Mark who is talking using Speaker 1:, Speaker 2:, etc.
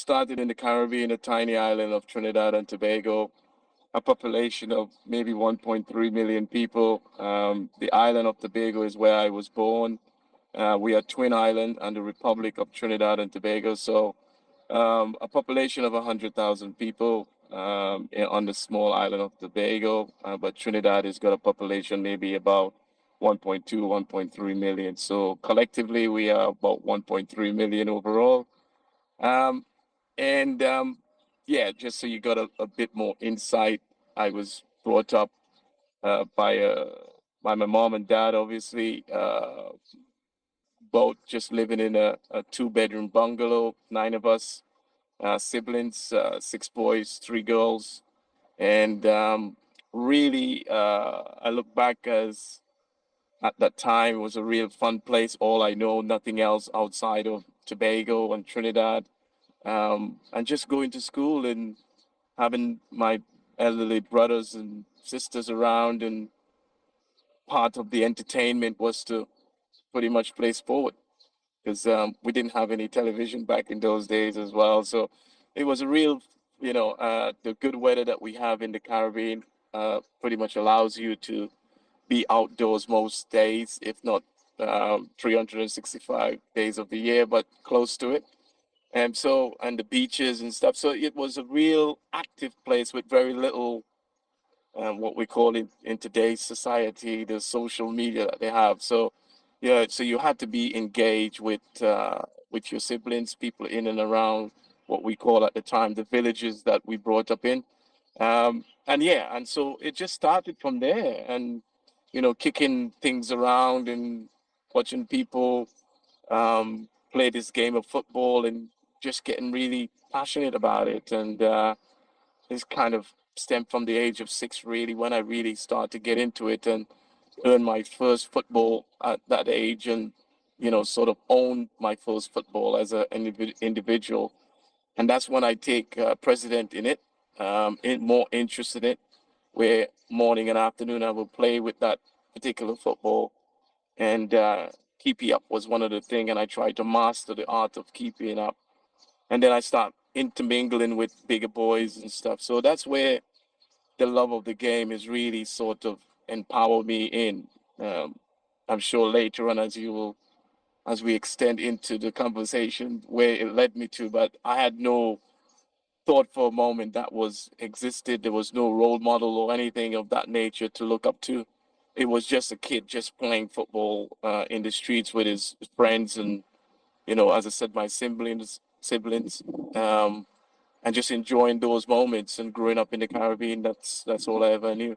Speaker 1: started in the Caribbean, a tiny island of Trinidad and Tobago, a population of maybe 1.3 million people. The island of Tobago is where I was born. We are Twin Island and the Republic of Trinidad and Tobago. So a population of 100,000 people on the small island of Tobago. But Trinidad has got a population maybe about 1.2, 1.3 million. So collectively, we are about 1.3 million overall. Um, and yeah, just so you got a bit more insight, I was brought up by my mom and dad, obviously, both just living in a two-bedroom bungalow, nine of us, siblings, six boys, three girls. And really, I look back as at that time it was a real fun place. All I know, nothing else outside of Tobago and Trinidad. And just going to school and having my elderly brothers and sisters around, and part of the entertainment was to pretty much play sport because we didn't have any television back in those days as well. So it was a real, the good weather that we have in the Caribbean pretty much allows you to be outdoors most days, if not 365 days of the year, but close to it. And so, and the beaches and stuff. So it was a real active place with very little, what we call in today's society, the social media that they have. So, yeah, so you had to be engaged with your siblings, people in and around what we call at the time the villages that we brought up in. And yeah, and so it just started from there, and kicking things around and watching people play this game of football and just getting really passionate about it. And this kind of stemmed from the age of six, really, when I really started to get into it and earn my first football at that age, and sort of own my first football as an individual. And that's when I take president in it, more interest in it, where morning and afternoon I will play with that particular football. And keeping up was one of the things, and I tried to master the art of keeping up. And then I start intermingling with bigger boys and stuff. So that's where the love of the game is really sort of empowered me in. Um, I'm sure later on, as we extend into the conversation, where it led me to, but I had no thought for a moment that was existed. There was no role model or anything of that nature to look up to. It was just a kid just playing football in the streets with his friends, and as I said, my siblings, um, and just enjoying those moments and growing up in the Caribbean. That's all I ever knew.